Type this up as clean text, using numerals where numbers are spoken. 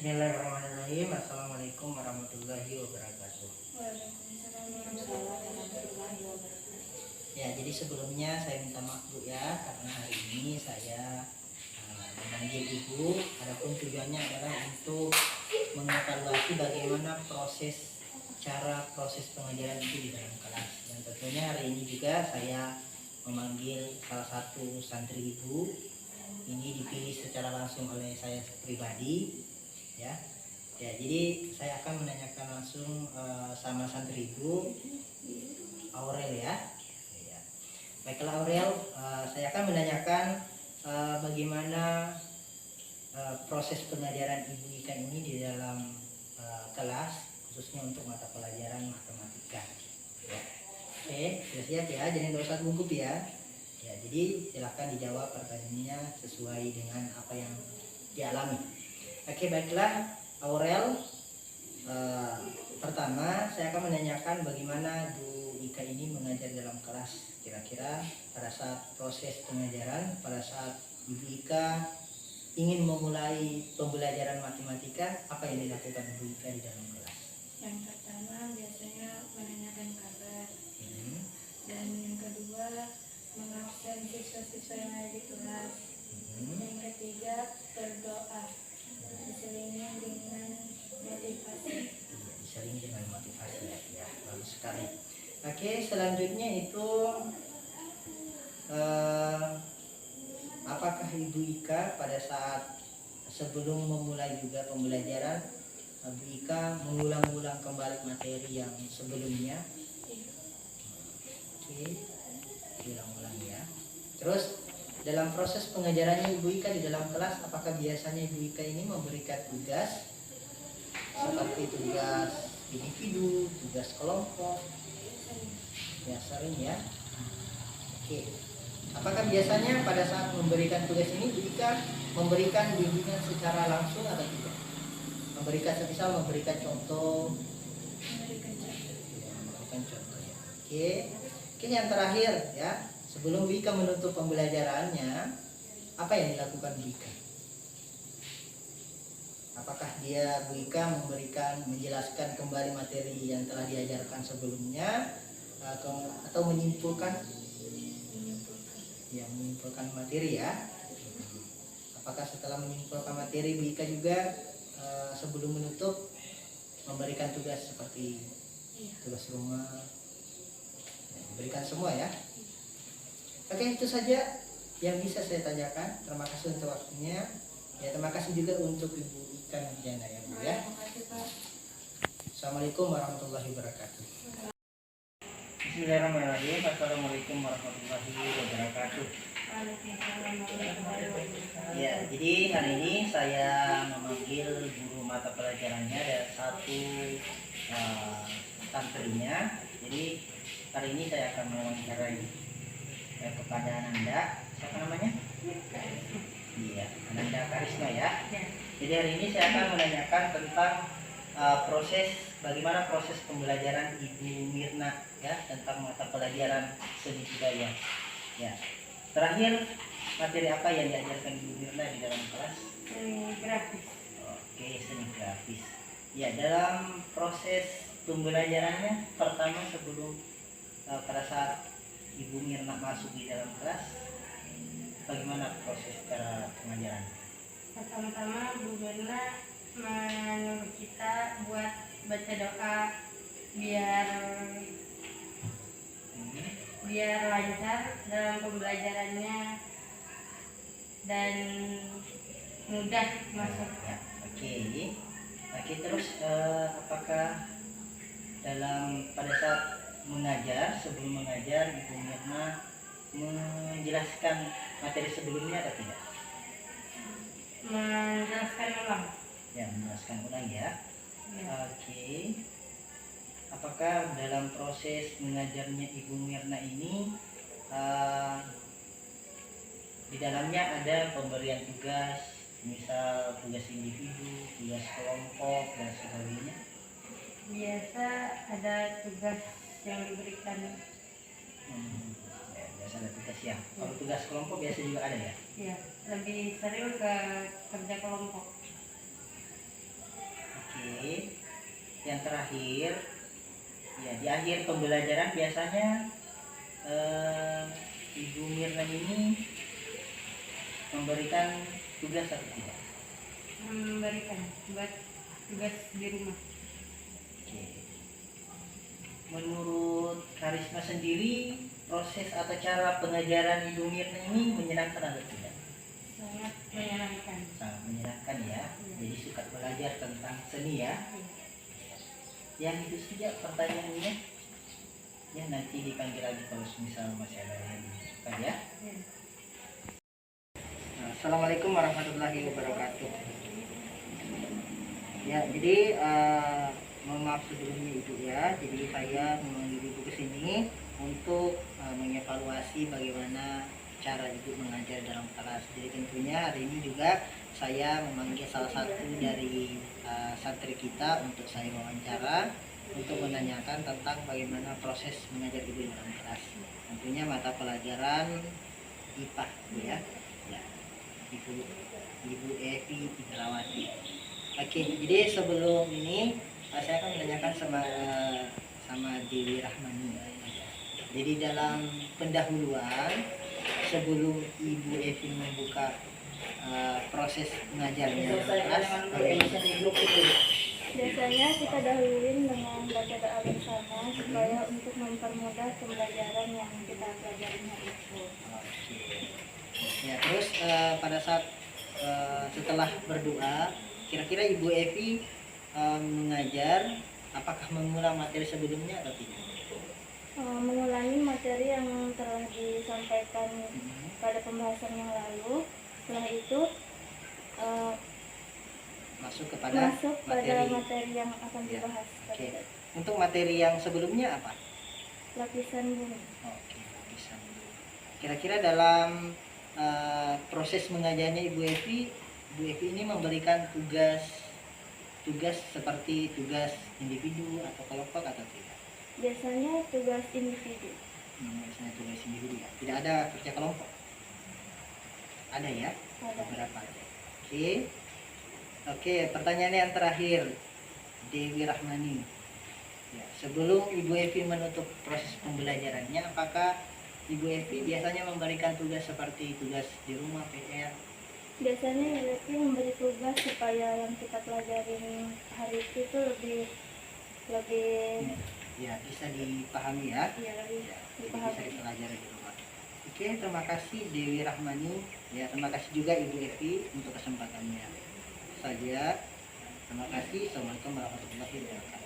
Bismillahirrahmanirrahim. Assalamualaikum warahmatullahi wabarakatuh. Waalaikumsalam warahmatullahi wabarakatuh. Ya, jadi sebelumnya saya minta maaf Bu ya, karena hari ini saya memanggil Ibu. Adapun tujuannya adalah untuk mengevaluasi bagaimana proses pengajaran itu di dalam kelas. Dan tentunya hari ini juga saya memanggil salah satu santri Ibu. Ini dipilih secara langsung oleh saya pribadi. Ya, jadi saya akan menanyakan langsung sama santri Ibu Aurel ya. Baiklah Aurel, saya akan menanyakan bagaimana proses pengajaran Ibu Ika ini di dalam kelas, khususnya untuk mata pelajaran matematika. Ya. Oke, sudah siap ya, jadi nggak usah gugup ya. Ya, jadi silahkan dijawab pertanyaannya sesuai dengan apa yang dialami. Oke, baiklah Aurel, pertama saya akan menanyakan bagaimana Bu Ika ini mengajar dalam kelas. Kira-kira pada saat proses pengajaran, pada saat Ibu Ika ingin memulai pembelajaran matematika, apa yang dilakukan Bu Ika di dalam kelas? Yang pertama biasanya menanyakan kabar, dan yang kedua mengabsen siswa-siswa yang ada di kelas. Yang ketiga berdoa, diselingi dengan motivasi. Diselingi dengan motivasi ya, bagus sekali. Oke, selanjutnya itu apakah Ibu Ika pada saat sebelum memulai juga pembelajaran, Ibu Ika mengulang-ulang kembali materi yang sebelumnya? Oke, diulang-ulang ya. Terus dalam proses pengajarannya Ibu Ika di dalam kelas, apakah biasanya Ibu Ika ini memberikan tugas seperti tugas individu, tugas kelompok? Ya, sering ya. Oke. Apakah biasanya pada saat memberikan tugas ini Ibu Ika memberikan bimbingan secara langsung atau tidak? Memberikan contoh. Memberikan contoh ya. Oke, yang terakhir ya. Sebelum Bu Ika menutup pembelajarannya, apa yang dilakukan Bu Ika? Apakah Bu Ika menjelaskan kembali materi yang telah diajarkan sebelumnya, atau menyimpulkan materi ya? Apakah setelah menyimpulkan materi Bu Ika juga sebelum menutup memberikan tugas seperti tugas rumah, berikan semua ya? Oke, itu saja yang bisa saya tanyakan. Terima kasih untuk waktunya. Ya, terima kasih juga untuk Ibu Ika Nurjana ya Bu ya. Assalamualaikum warahmatullahi wabarakatuh. Bismillahirrahmanirrahim. Assalamualaikum warahmatullahi wabarakatuh. Ya, jadi hari ini saya memanggil guru mata pelajarannya ada satu santrinya. Jadi hari ini saya akan mewawancarai kepada Ananda. Siapa namanya? Iya, Ananda Karisma ya. Jadi hari ini saya akan menanyakan tentang bagaimana proses pembelajaran Ibu Mirna ya, tentang mata pelajaran seni budaya. Ya. Terakhir, materi apa yang diajarkan Ibu Mirna di dalam kelas? Seni grafis. Oke, seni grafis. Ya, dalam proses pembelajarannya pertama sebelum pada saat Ibu Mirna masuk di dalam kelas, bagaimana proses cara pengajaran? Pertama-tama Bu Mirna menyuruh kita buat baca doa biar lancar dalam pembelajarannya dan mudah masuk. Ya, oke, terus apakah pada saat sebelum mengajar Ibu Mirna menjelaskan materi sebelumnya atau tidak? Menjelaskan ulang. Ya, menjelaskan ulang ya. Oke. Apakah dalam proses mengajarnya Ibu Mirna ini di dalamnya ada pemberian tugas, misal tugas individu, tugas kelompok dan sebagainya? Biasa ada tugas yang diberikan. Ya, biasa ada tugas ya. Kalau tugas kelompok biasa juga ada ya? Iya, lebih sering ke kerja kelompok. Oke. Yang terakhir, ya di akhir pembelajaran biasanya Ibu Mirna ini memberikan tugas atau tidak? Memberikan buat tugas di rumah. Oke. Menurut Karisma sendiri, proses atau cara pengajaran Ibu Mirna ini menyenangkan atau tidak? Sangat menyenangkan. Sangat menyenangkan ya. Jadi suka belajar tentang seni ya. Yang itu saja pertanyaannya. Ya nanti dipanggil lagi kalau misal masih ada yang dibutuhkan ya. Assalamualaikum warahmatullahi wabarakatuh. Ya, jadi mohon maaf sebelumnya Ibu ya. Jadi saya memanggil Ibu ke sini untuk mengevaluasi bagaimana cara Ibu mengajar dalam kelas. Jadi tentunya hari ini juga saya memanggil salah satu dari santri kita untuk saya wawancara untuk menanyakan tentang bagaimana proses mengajar Ibu dalam kelas. Tentunya mata pelajaran IPA ya. Ya. Ibu Evi Indrawati. Oke, jadi sebelum ini saya akan menanyakan sama Dewi Rahmani. Jadi dalam pendahuluan sebelum Ibu Evi membuka proses mengajarnya dalam kelas, biasanya kita dahuluin dengan baca doa bersama supaya untuk mempermudah pembelajaran yang kita pelajari hari itu. Oke. Ya, terus pada saat setelah berdoa, kira-kira Ibu Evi mengajar, apakah mengulang materi sebelumnya atau tidak? Mengulangi materi yang telah disampaikan pada pembahasan yang lalu. Setelah itu masuk pada materi yang akan Ya. dibahas. Oke. Untuk materi yang sebelumnya apa? Lapisan bumi. Oke, bisa. Kira-kira dalam proses mengajarnya Ibu Evi ini memberikan tugas seperti tugas individu atau kelompok atau tidak? Biasanya tugas individu. Biasanya tugas individu ya. Tidak ada kerja kelompok. Ada ya? Ada. Beberapa ada. Oke, pertanyaan yang terakhir, Dewi Rahmani. Ya, sebelum Ibu Evi menutup proses pembelajarannya, apakah Ibu Evi biasanya memberikan tugas seperti tugas di rumah, PR? Biasanya Ibu memberi tugas supaya yang kita pelajarin hari itu tuh lebih Ya, bisa dipahami ya. ya, lebih Ya, jadi bisa dipahami. dipelajari di rumah. Oke, terima kasih Dewi Rahmani. Ya, terima kasih juga Ibu Evi untuk kesempatannya. Saja. Terima kasih. Assalamualaikum warahmatullahi wabarakatuh.